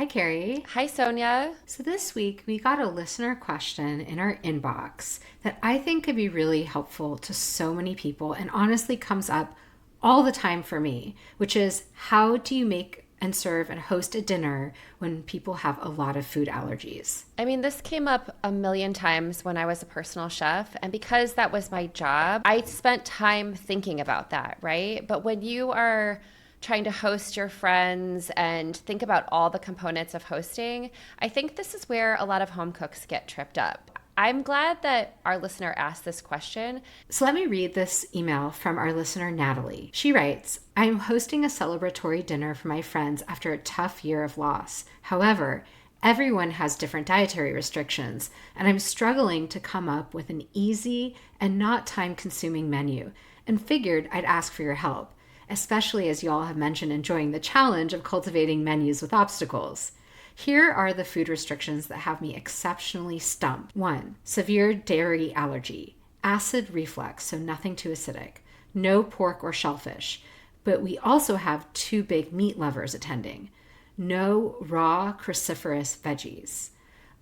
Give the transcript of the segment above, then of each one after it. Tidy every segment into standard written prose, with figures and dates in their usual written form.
Hi, Kari. Hi, Sonya. So this week we got a listener question in our inbox that I think could be really helpful to so many people and honestly comes up all the time for me, which is how do you make and serve and host a dinner when people have a lot of food allergies? This came up a million times when I was a personal chef. And because that was my job, I spent time thinking about that, right? But when you are trying to host your friends and think about all the components of hosting, I think this is where a lot of home cooks get tripped up. I'm glad that our listener asked this question. So let me read this email from our listener, Natalie. She writes, I'm hosting a celebratory dinner for my friends after a tough year of loss. However, everyone has different dietary restrictions, and I'm struggling to come up with an easy and not time-consuming menu, and figured I'd ask for your help, especially as y'all have mentioned enjoying the challenge of cultivating menus with obstacles. Here are the food restrictions that have me exceptionally stumped. 1. Severe dairy allergy. Acid reflux, so nothing too acidic. No pork or shellfish. But we also have 2 big meat lovers attending. No raw cruciferous veggies.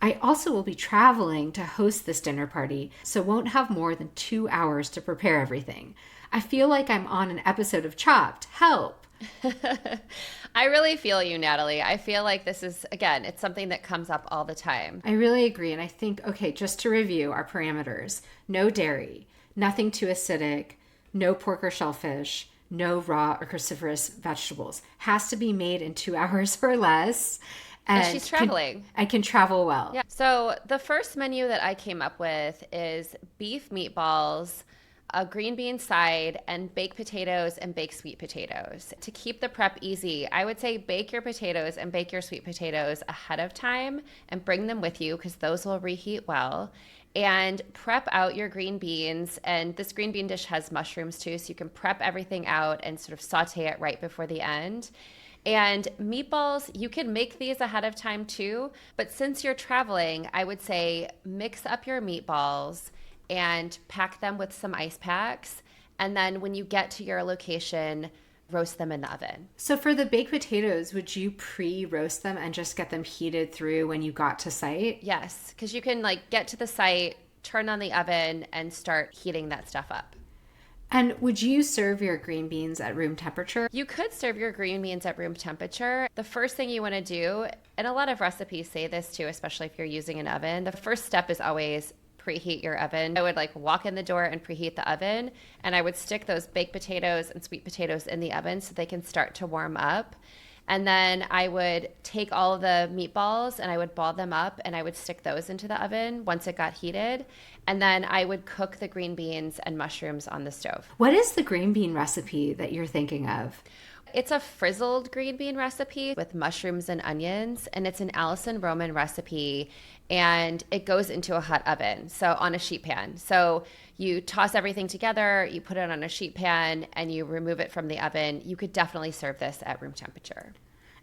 I also will be traveling to host this dinner party, so won't have more than 2 hours to prepare everything. I feel like I'm on an episode of Chopped. Help! I really feel you, Natalie. I feel like this is, again, it's something that comes up all the time. I really agree. And I think, okay, just to review our parameters, no dairy, nothing too acidic, no pork or shellfish, no raw or cruciferous vegetables. Has to be made in 2 hours or less. And she's traveling. I can travel well. Yeah. So the first menu that I came up with is beef meatballs, a green bean side, and baked potatoes and baked sweet potatoes. To keep the prep easy, I would say bake your potatoes and bake your sweet potatoes ahead of time and bring them with you because those will reheat well. And prep out your green beans. And this green bean dish has mushrooms too, so you can prep everything out and sort of saute it right before the end. And meatballs, you can make these ahead of time too. But since you're traveling, I would say mix up your meatballs and pack them with some ice packs. And then when you get to your location, roast them in the oven. So for the baked potatoes, would you pre-roast them and just get them heated through when you got to site? Yes, because you can get to the site, turn on the oven, and start heating that stuff up. And would you serve your green beans at room temperature? You could serve your green beans at room temperature. The first thing you want to do, and a lot of recipes say this too, especially if you're using an oven, the first step is always preheat your oven. I would walk in the door and preheat the oven, and I would stick those baked potatoes and sweet potatoes in the oven so they can start to warm up. And then I would take all of the meatballs and I would ball them up and I would stick those into the oven once it got heated. And then I would cook the green beans and mushrooms on the stove. What is the green bean recipe that you're thinking of? It's a frizzled green bean recipe with mushrooms and onions, and it's an Alison Roman recipe, and it goes into a hot oven, so on a sheet pan. So you toss everything together, you put it on a sheet pan, and you remove it from the oven. You could definitely serve this at room temperature.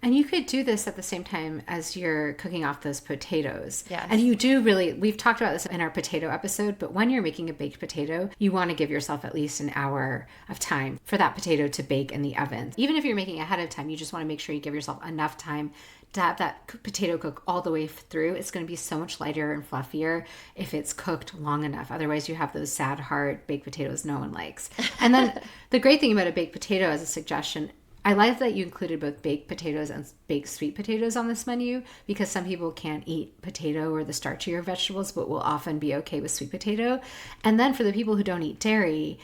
And you could do this at the same time as you're cooking off those potatoes. Yes. And you do really, we've talked about this in our potato episode, but when you're making a baked potato, you want to give yourself at least an hour of time for that potato to bake in the oven. Even if you're making ahead of time, you just want to make sure you give yourself enough time to have that potato cook all the way through. It's going to be so much lighter and fluffier if it's cooked long enough. Otherwise, you have those sad, hard baked potatoes no one likes. And then the great thing about a baked potato as a suggestion, I like that you included both baked potatoes and baked sweet potatoes on this menu because some people can't eat potato or the starchier vegetables, but will often be okay with sweet potato. And then for the people who don't eat dairy,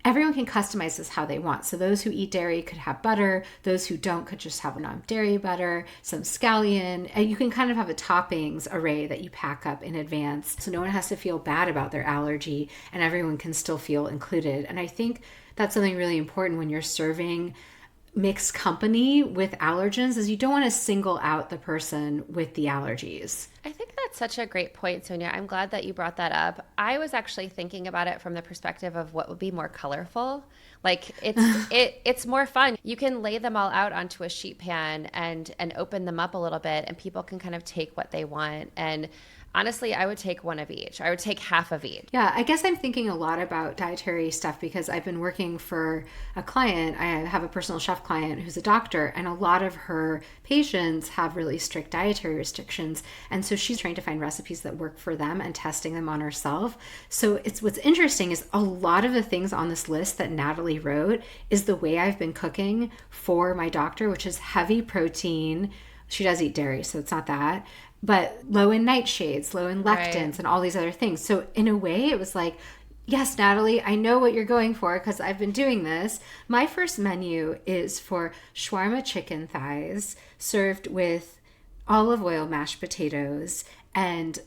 everyone can customize this how they want. So those who eat dairy could have butter. Those who don't could just have non-dairy butter, some scallion. And you can kind of have a toppings array that you pack up in advance. So no one has to feel bad about their allergy and everyone can still feel included. And I think that's something really important when you're serving mixed company with allergens is you don't want to single out the person with the allergies. I think that's such a great point, Sonia. I'm glad that you brought that up. I was actually thinking about it from the perspective of what would be more colorful. Like it's more fun. You can lay them all out onto a sheet pan and open them up a little bit, and people can kind of take what they want. And honestly, I would take one of each. I would take half of each. Yeah, I guess I'm thinking a lot about dietary stuff because I've been working for a client. I have a personal chef client who's a doctor, and a lot of her patients have really strict dietary restrictions. And so she's trying to find recipes that work for them and testing them on herself. So it's what's interesting is a lot of the things on this list that Natalie wrote is the way I've been cooking for my doctor, which is heavy protein. She does eat dairy, so it's not that, but low in nightshades, low in lectins, Right. and all these other things. So in a way, it was like, yes, Natalie, I know what you're going for because I've been doing this. My first menu is for shawarma chicken thighs served with olive oil mashed potatoes and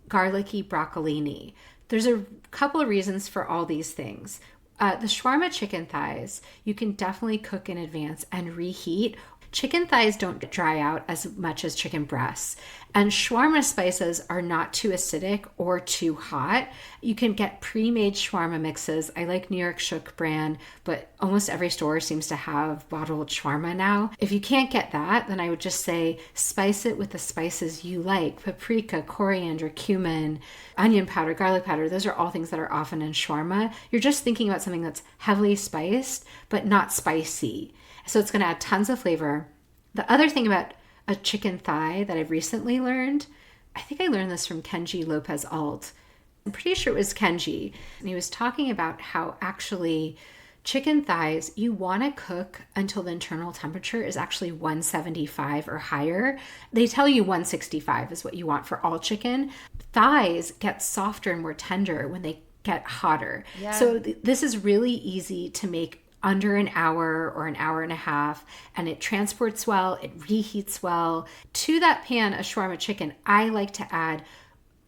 garlicky broccolini. There's a couple of reasons for all these things. The shawarma chicken thighs, you can definitely cook in advance and reheat. Chicken thighs don't dry out as much as chicken breasts. And shawarma spices are not too acidic or too hot. You can get pre-made shawarma mixes. I like New York Shook brand, but almost every store seems to have bottled shawarma now. If you can't get that, then I would just say spice it with the spices you like. Paprika, coriander, cumin, onion powder, garlic powder. Those are all things that are often in shawarma. You're just thinking about something that's heavily spiced, but not spicy. So it's going to add tons of flavor. The other thing about a chicken thigh that I've recently learned, I think I learned this from Kenji Lopez Alt. I'm pretty sure it was Kenji. And he was talking about how actually chicken thighs, you want to cook until the internal temperature is actually 175 or higher. They tell you 165 is what you want for all chicken. Thighs get softer and more tender when they get hotter. Yeah. So this is really easy to make under an hour or an hour and a half, and it transports well, it reheats well. To that pan of shawarma chicken, I like to add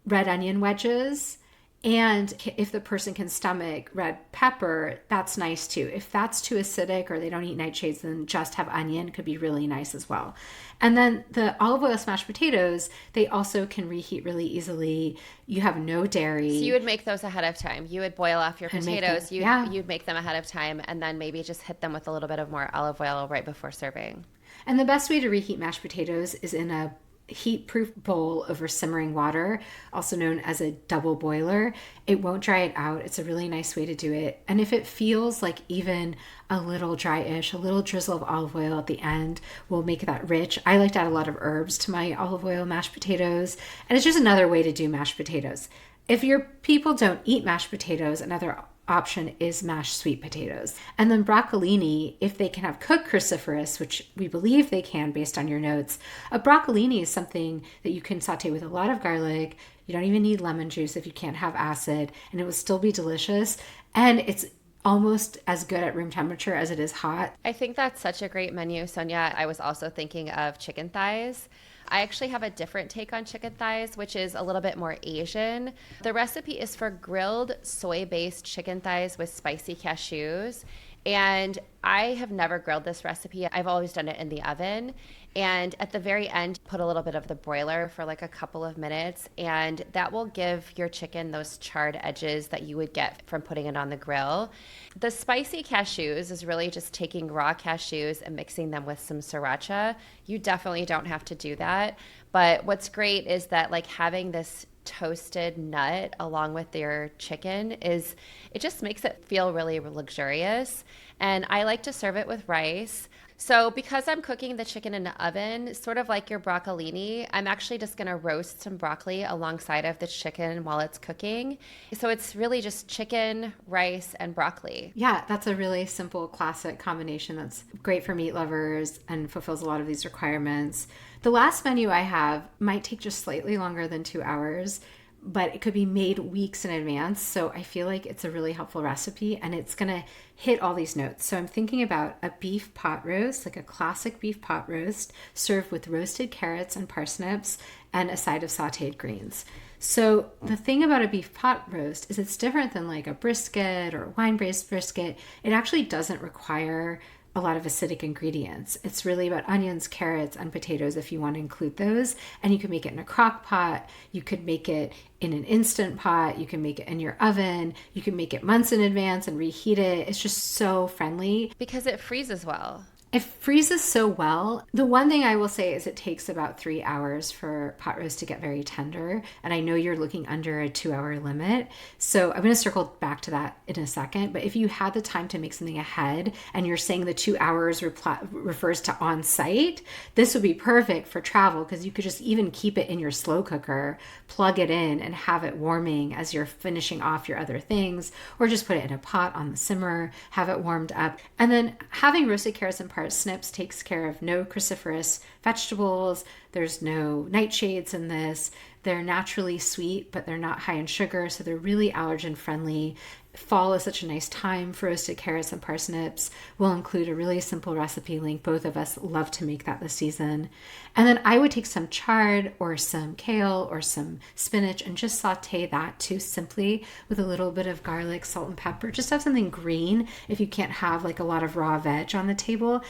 red onion wedges, and if the person can stomach red pepper, that's nice too. If that's too acidic or they don't eat nightshades, then just have onion could be really nice as well. And then the olive oil smashed potatoes, they also can reheat really easily. You have no dairy. So you would make those ahead of time. You would boil off your And make potatoes. them- yeah. You'd make them ahead of time, and then maybe just hit them with a little bit of more olive oil right before serving. And the best way to reheat mashed potatoes is in a heat-proof bowl over simmering water, also known as a double boiler. It won't dry it out. It's a really nice way to do it. And if it feels like even a little dry-ish, a little drizzle of olive oil at the end will make that rich. I like to add a lot of herbs to my olive oil mashed potatoes. And it's just another way to do mashed potatoes. If your people don't eat mashed potatoes, another option is mashed sweet potatoes. And then broccolini, if they can have cooked cruciferous, which we believe they can based on your notes, a broccolini is something that you can saute with a lot of garlic. You don't even need lemon juice if you can't have acid, and it will still be delicious. And it's almost as good at room temperature as it is hot. I think that's such a great menu, Sonia. I was also thinking of chicken thighs. I actually have a different take on chicken thighs, which is a little bit more Asian. The recipe is for grilled soy-based chicken thighs with spicy cashews. And I have never grilled this recipe. I've always done it in the oven. And at the very end, put a little bit of the broiler for like a couple of minutes. And that will give your chicken those charred edges that you would get from putting it on the grill. The spicy cashews is really just taking raw cashews and mixing them with some sriracha. You definitely don't have to do that. But what's great is that like having this toasted nut along with your chicken is it just makes it feel really luxurious. And I like to serve it with rice. So because I'm cooking the chicken in the oven, sort of like your broccolini, I'm actually just going to roast some broccoli alongside of the chicken while it's cooking. So it's really just chicken, rice, and broccoli. Yeah, that's a really simple classic combination that's great for meat lovers and fulfills a lot of these requirements. The last menu I have might take just slightly longer than 2 hours, but it could be made weeks in advance. So I feel like it's a really helpful recipe and it's going to hit all these notes. So I'm thinking about a beef pot roast, like a classic beef pot roast, served with roasted carrots and parsnips and a side of sauteed greens. So the thing about a beef pot roast is it's different than like a brisket or wine-braised brisket. It actually doesn't require a lot of acidic ingredients. It's really about onions, carrots, and potatoes if you want to include those. And you can make it in a crock pot. You could make it in an instant pot. You can make it in your oven. You can make it months in advance and reheat it. It's just so friendly. Because it freezes well. It freezes so well. The one thing I will say is it takes about 3 hours for pot roast to get very tender. And I know you're looking under a 2-hour limit. So I'm going to circle back to that in a second. But if you had the time to make something ahead and you're saying the 2 hours refers to on site, this would be perfect for travel because you could just even keep it in your slow cooker, plug it in and have it warming as you're finishing off your other things, or just put it in a pot on the simmer, have it warmed up. And then having roasted carrots and parsnips takes care of no cruciferous vegetables. There's no nightshades in this. They're naturally sweet, but they're not high in sugar, so they're really allergen friendly. Fall is such a nice time for roasted carrots and parsnips. We'll include a really simple recipe link. Both of us love to make that this season. And then I would take some chard or some kale or some spinach and just saute that too simply with a little bit of garlic, salt, and pepper. Just have something green if you can't have like a lot of raw veg on the table.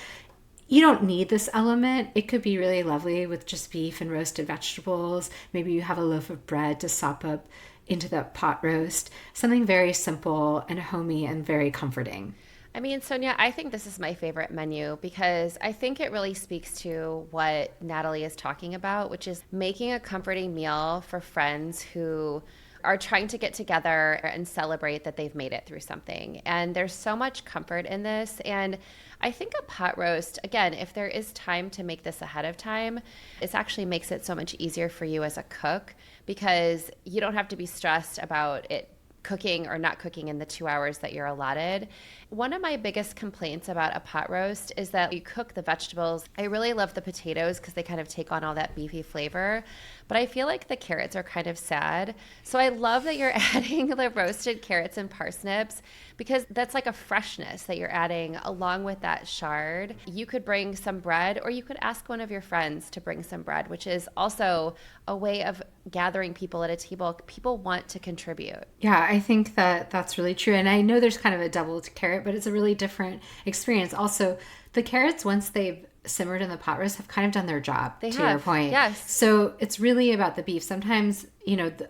You don't need this element. It could be really lovely with just beef and roasted vegetables. Maybe you have a loaf of bread to sop up into the pot roast. Something very simple and homey and very comforting. I mean, Sonia, I think this is my favorite menu because I think it really speaks to what Natalie is talking about, which is making a comforting meal for friends who are trying to get together and celebrate that they've made it through something. And there's so much comfort in this. And I think a pot roast, again, if there is time to make this ahead of time, it actually makes it so much easier for you as a cook because you don't have to be stressed about it cooking or not cooking in the 2 hours that you're allotted. One of my biggest complaints about a pot roast is that you cook the vegetables. I really love the potatoes because they kind of take on all that beefy flavor, but I feel like the carrots are kind of sad. So I love that you're adding the roasted carrots and parsnips because that's like a freshness that you're adding along with that chard. You could bring some bread or you could ask one of your friends to bring some bread, which is also a way of gathering people at a table. People want to contribute. Yeah, I think that that's really true. And I know there's kind of a doubled carrot, but it's a really different experience. Also, the carrots, once they've simmered in the pot roast, have kind of done their job, to your point. Yes. So it's really about the beef. Sometimes,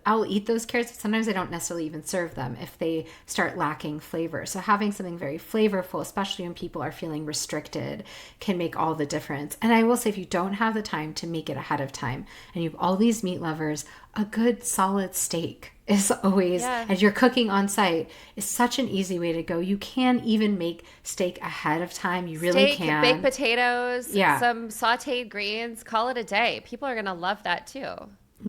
I'll eat those carrots, but sometimes I don't necessarily even serve them if they start lacking flavor. So having something very flavorful, especially when people are feeling restricted, can make all the difference. And I will say, if you don't have the time to make it ahead of time and you have all these meat lovers, a good solid steak is always, as you're cooking on site, is such an easy way to go. You can even make steak ahead of time. You really can. Baked potatoes, some sauteed greens, call it a day. People are going to love that too.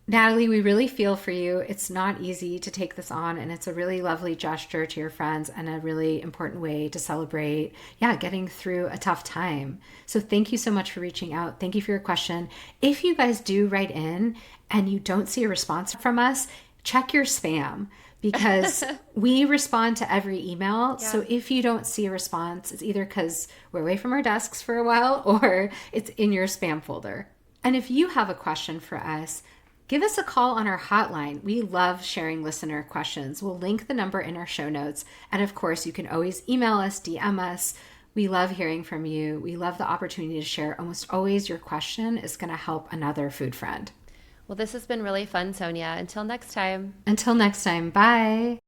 Natalie, we really feel for you. It's not easy to take this on, and it's a really lovely gesture to your friends and a really important way to celebrate, getting through a tough time. So thank you so much for reaching out. Thank you for your question. If you guys do write in and you don't see a response from us, check your spam because we respond to every email. So if you don't see a response, it's either because we're away from our desks for a while or it's in your spam folder. And if you have a question for us, give us a call on our hotline. We love sharing listener questions. We'll link the number in our show notes. And of course, you can always email us, DM us. We love hearing from you. We love the opportunity to share. Almost always your question is going to help another food friend. Well, this has been really fun, Sonia. Until next time. Until next time, bye.